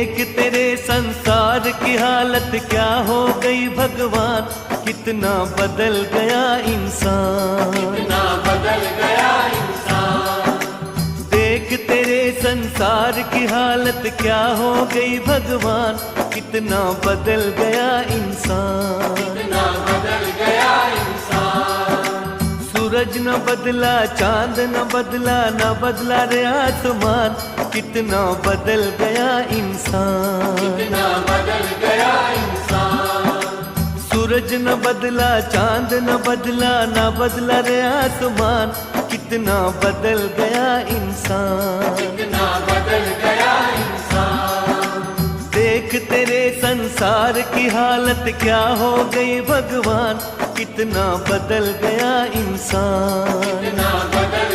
देख तेरे संसार की हालत क्या हो गई भगवान, कितना बदल गया इंसान, कितना बदल गया इंसान। देख तेरे संसार की हालत क्या हो गई भगवान, कितना बदल गया इंसान, कितना बदल गया इंसान। सूरज न बदला, चांद न बदला, न बदला रे आसमान, कितना बदल गया इंसान, कितना बदल गया इंसान। सूरज न बदला, चांद न बदला, न बदला रे आसमान, कितना बदल गया इंसान, कितना बदल गया इंसान। देख तेरे संसार की हालत क्या हो गई भगवान, कितना बदल गया इंसान, कितना बदल